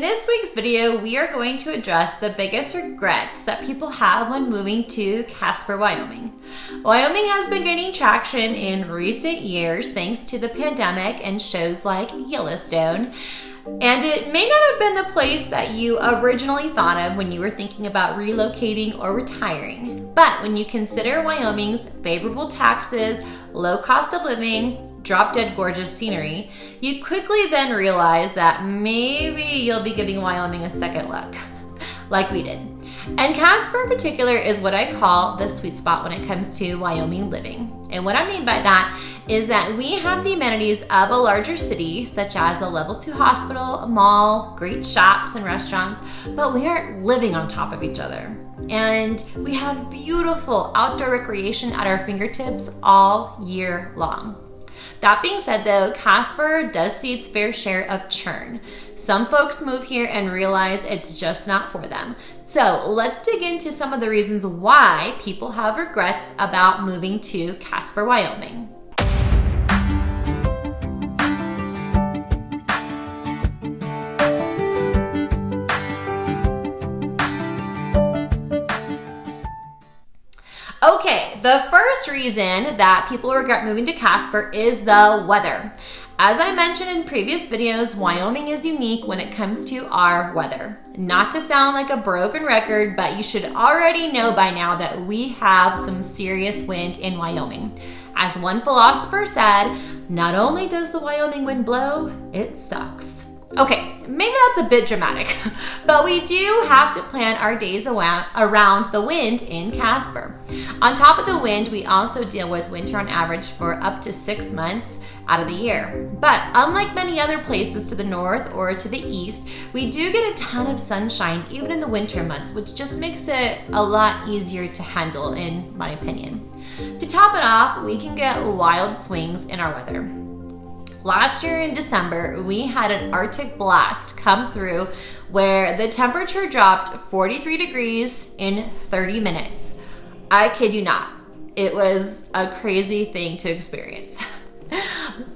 In this week's video, we are going to address the biggest regrets that people have when moving to Casper, Wyoming. Wyoming has been gaining traction in recent years thanks to the pandemic and shows like Yellowstone. And it may not have been the place that you originally thought of when you were thinking about relocating or retiring. But when you consider Wyoming's favorable taxes, low cost of living, drop-dead gorgeous scenery, you quickly then realize that maybe you'll be giving Wyoming a second look, like we did. And Casper in particular is what I call the sweet spot when it comes to Wyoming living. And what I mean by that is that we have the amenities of a larger city, such as a level 2 hospital, a mall, great shops and restaurants, but we aren't living on top of each other. And we have beautiful outdoor recreation at our fingertips all year long. That being said though, Casper does see its fair share of churn. Some folks move here and realize it's just not for them. So let's dig into some of the reasons why people have regrets about moving to Casper, Wyoming. Okay, the first reason that people regret moving to Casper is the weather. As I mentioned in previous videos, Wyoming is unique when it comes to our weather. Not to sound like a broken record, but you should already know by now that we have some serious wind in Wyoming. As one philosopher said, not only does the Wyoming wind blow, it sucks. Okay, maybe that's a bit dramatic, but we do have to plan our days around the wind in Casper. On top of the wind, we also deal with winter on average for up to 6 months out of the year. But unlike many other places to the north or to the east, we do get a ton of sunshine even in the winter months, which just makes it a lot easier to handle in my opinion. To top it off, we can get wild swings in our weather. Last year in December, we had an Arctic blast come through where the temperature dropped 43 degrees in 30 minutes. I kid you not. It was a crazy thing to experience.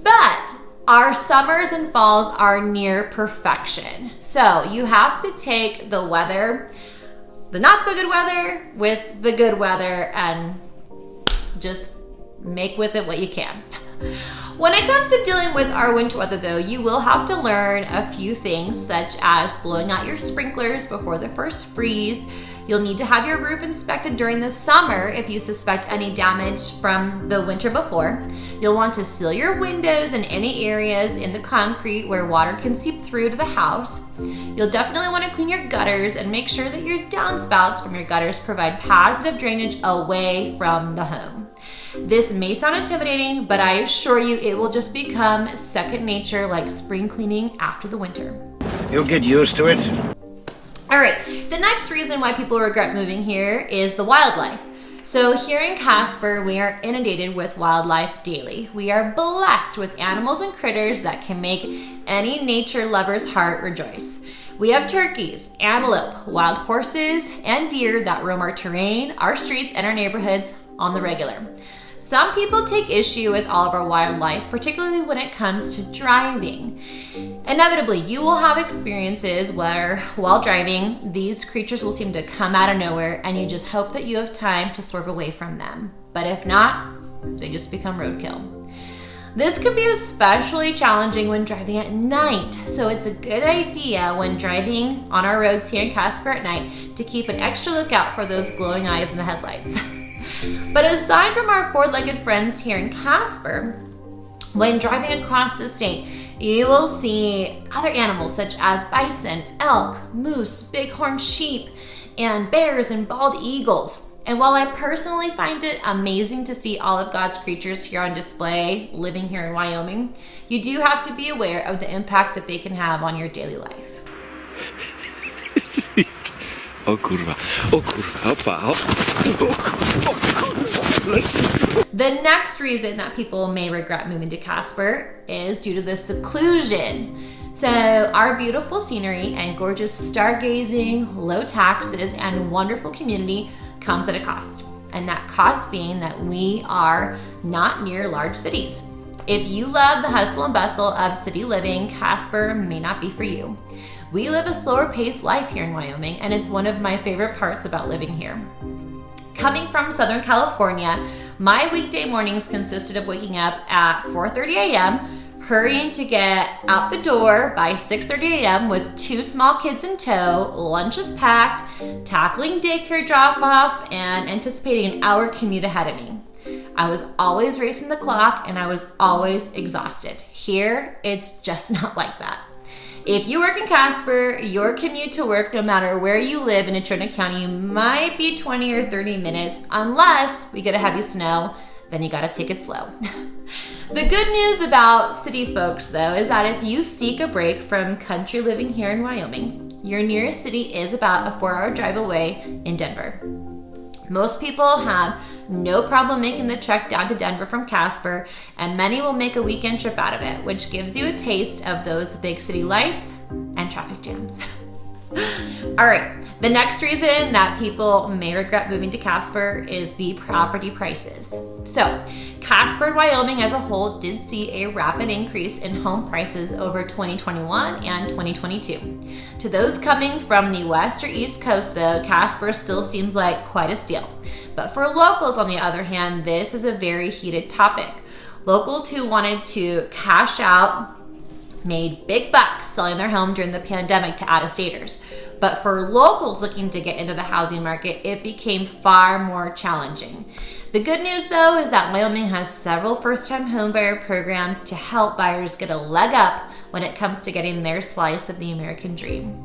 But our summers and falls are near perfection. So you have to take the weather, the not so good weather with the good weather and just make with it what you can. When it comes to dealing with our winter weather though, you will have to learn a few things such as blowing out your sprinklers before the first freeze. You'll need to have your roof inspected during the summer if you suspect any damage from the winter before. You'll want to seal your windows in any areas in the concrete where water can seep through to the house. You'll definitely want to clean your gutters and make sure that your downspouts from your gutters provide positive drainage away from the home. This may sound intimidating, but I assure you it will just become second nature like spring cleaning after the winter. You'll get used to it. All right, the next reason why people regret moving here is the wildlife. So here in Casper, we are inundated with wildlife daily. We are blessed with animals and critters that can make any nature lover's heart rejoice. We have turkeys, antelope, wild horses, and deer that roam our terrain, our streets, and our neighborhoods on the regular. Some people take issue with all of our wildlife, particularly when it comes to driving. Inevitably, you will have experiences where, while driving, these creatures will seem to come out of nowhere and you just hope that you have time to swerve away from them. But if not, they just become roadkill. This can be especially challenging when driving at night, so it's a good idea when driving on our roads here in Casper at night to keep an extra lookout for those glowing eyes in the headlights. But aside from our four-legged friends here in Casper, when driving across the state, you will see other animals such as bison, elk, moose, bighorn sheep, and bears and bald eagles. And while I personally find it amazing to see all of God's creatures here on display living here in Wyoming, you do have to be aware of the impact that they can have on your daily life. Oh kurwa, opa, The next reason that people may regret moving to Casper is due to the seclusion. So our beautiful scenery and gorgeous stargazing, low taxes, and wonderful community comes at a cost. And that cost being that we are not near large cities. If you love the hustle and bustle of city living, Casper may not be for you. We live a slower paced life here in Wyoming, and it's one of my favorite parts about living here. Coming from Southern California, my weekday mornings consisted of waking up at 4:30 a.m., hurrying to get out the door by 6:30 a.m. with 2 small kids in tow, lunches packed, tackling daycare drop-off, and anticipating an hour commute ahead of me. I was always racing the clock, and I was always exhausted. Here, it's just not like that. If you work in Casper, your commute to work, no matter where you live in Natrona County, might be 20 or 30 minutes, unless we get a heavy snow, then you gotta take it slow. The good news about city folks, though, is that if you seek a break from country living here in Wyoming, your nearest city is about a 4-hour drive away in Denver. Most people have no problem making the trek down to Denver from Casper, and many will make a weekend trip out of it, which gives you a taste of those big city lights and traffic jams. All right, the next reason that people may regret moving to Casper is the property prices. So, Casper and Wyoming as a whole did see a rapid increase in home prices over 2021 and 2022. To those coming from the west or east coast, though, Casper still seems like quite a steal. But for locals, on the other hand, this is a very heated topic. Locals who wanted to cash out made big bucks selling their home during the pandemic to out-of-staters. But for locals looking to get into the housing market, it became far more challenging. The good news, though, is that Wyoming has several first-time homebuyer programs to help buyers get a leg up when it comes to getting their slice of the American dream.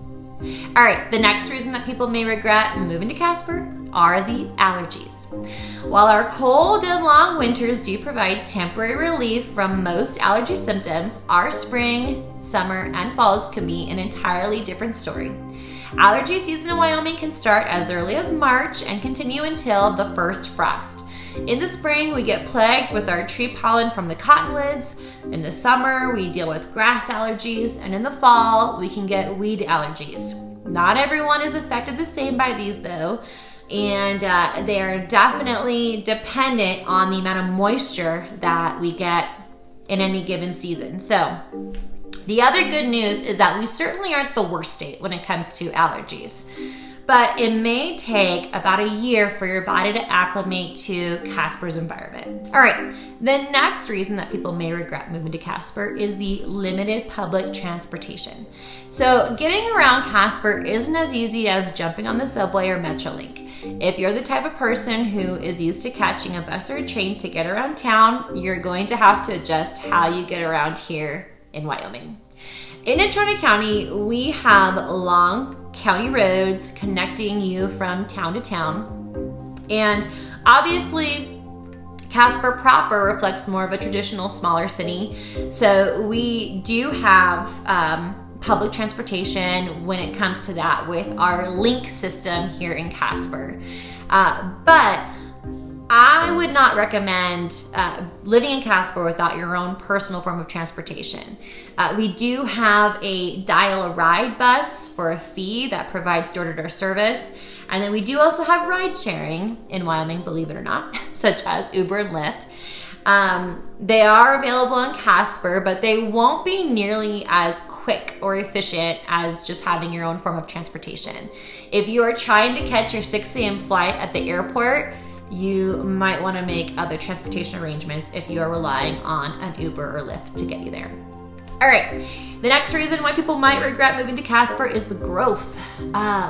All right, the next reason that people may regret moving to Casper are the allergies. While our cold and long winters do provide temporary relief from most allergy symptoms, our spring, summer, and falls can be an entirely different story. Allergy season in Wyoming can start as early as March and continue until the first frost. In the spring, we get plagued with our tree pollen from the cottonwoods. In the summer, we deal with grass allergies, and in the fall, we can get weed allergies. Not everyone is affected the same by these, though, and they are definitely dependent on the amount of moisture that we get in any given season. So, the other good news is that we certainly aren't the worst state when it comes to allergies. But it may take about a year for your body to acclimate to Casper's environment. All right, the next reason that people may regret moving to Casper is the limited public transportation. So getting around Casper isn't as easy as jumping on the subway or Metrolink. If you're the type of person who is used to catching a bus or a train to get around town, you're going to have to adjust how you get around here in Wyoming. In Natrona County, we have long county roads connecting you from town to town. And obviously, Casper proper reflects more of a traditional smaller city. So we do have public transportation when it comes to that with our link system here in Casper. But I would not recommend living in Casper without your own personal form of transportation. We do have a dial-a-ride bus for a fee that provides door-to-door service. And then we do also have ride sharing in Wyoming, believe it or not, such as Uber and Lyft. They are available in Casper, but they won't be nearly as quick or efficient as just having your own form of transportation. If you are trying to catch your 6 a.m. flight at the airport, you might want to make other transportation arrangements if you are relying on an Uber or Lyft to get you there. All right, the next reason why people might regret moving to Casper is the growth.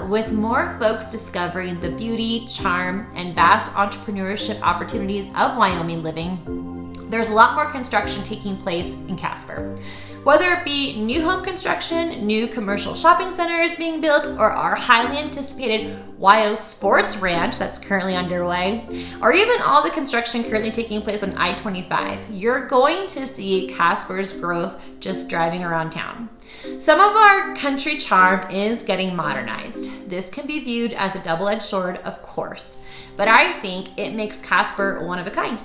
With more folks discovering the beauty, charm, and vast entrepreneurship opportunities of Wyoming living, there's a lot more construction taking place in Casper. Whether it be new home construction, new commercial shopping centers being built, or our highly anticipated Wyo Sports Ranch that's currently underway, or even all the construction currently taking place on I-25, you're going to see Casper's growth just driving around town. Some of our country charm is getting modernized. This can be viewed as a double-edged sword, of course, but I think it makes Casper one of a kind.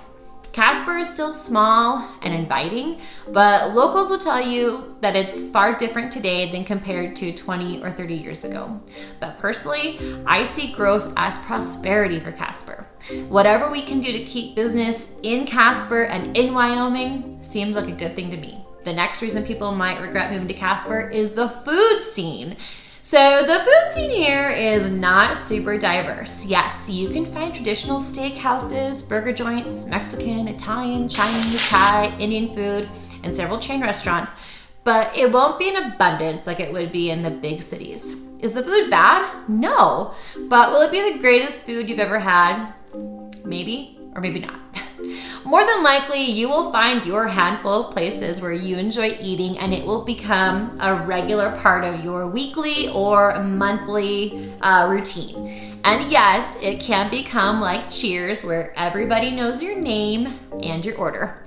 Casper is still small and inviting, but locals will tell you that it's far different today than compared to 20 or 30 years ago. But personally, I see growth as prosperity for Casper. Whatever we can do to keep business in Casper and in Wyoming seems like a good thing to me. The next reason people might regret moving to Casper is the food scene. So the food scene here is not super diverse. Yes, you can find traditional steakhouses, burger joints, Mexican, Italian, Chinese, Thai, Indian food, and several chain restaurants, but it won't be in abundance like it would be in the big cities. Is the food bad? No. But will it be the greatest food you've ever had? Maybe, or maybe not. More than likely, you will find your handful of places where you enjoy eating, and it will become a regular part of your weekly or monthly routine. And yes, it can become like Cheers, where everybody knows your name and your order.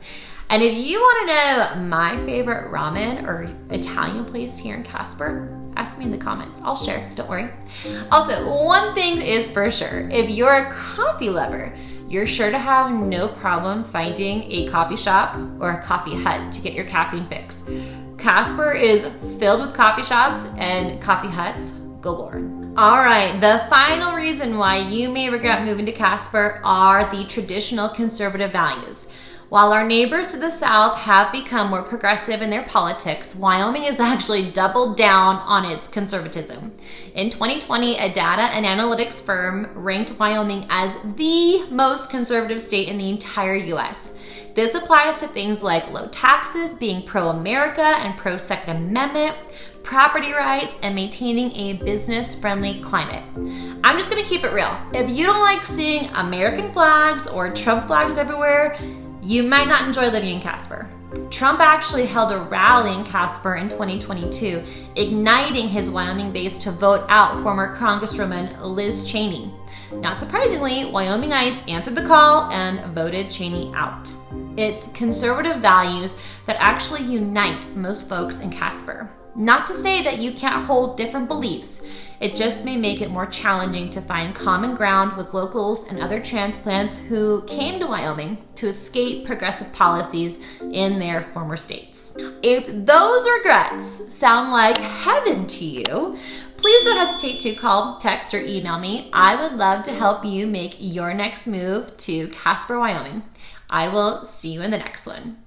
And if you want to know my favorite ramen or Italian place here in Casper, ask me in the comments. I'll share, don't worry. Also, one thing is for sure, if you're a coffee lover, you're sure to have no problem finding a coffee shop or a coffee hut to get your caffeine fix. Casper is filled with coffee shops and coffee huts galore. All right, the final reason why you may regret moving to Casper are the traditional conservative values. While our neighbors to the south have become more progressive in their politics, Wyoming has actually doubled down on its conservatism. In 2020, a data and analytics firm ranked Wyoming as the most conservative state in the entire US. This applies to things like low taxes, being pro-America and pro-Second Amendment, property rights, and maintaining a business-friendly climate. I'm just gonna keep it real. If you don't like seeing American flags or Trump flags everywhere, you might not enjoy living in Casper. Trump actually held a rally in Casper in 2022, igniting his Wyoming base to vote out former Congresswoman Liz Cheney. Not surprisingly, Wyomingites answered the call and voted Cheney out. It's conservative values that actually unite most folks in Casper. Not to say that you can't hold different beliefs. It just may make it more challenging to find common ground with locals and other transplants who came to Wyoming to escape progressive policies in their former states. If those regrets sound like heaven to you, please don't hesitate to call, text, or email me. I would love to help you make your next move to Casper, Wyoming. I will see you in the next one.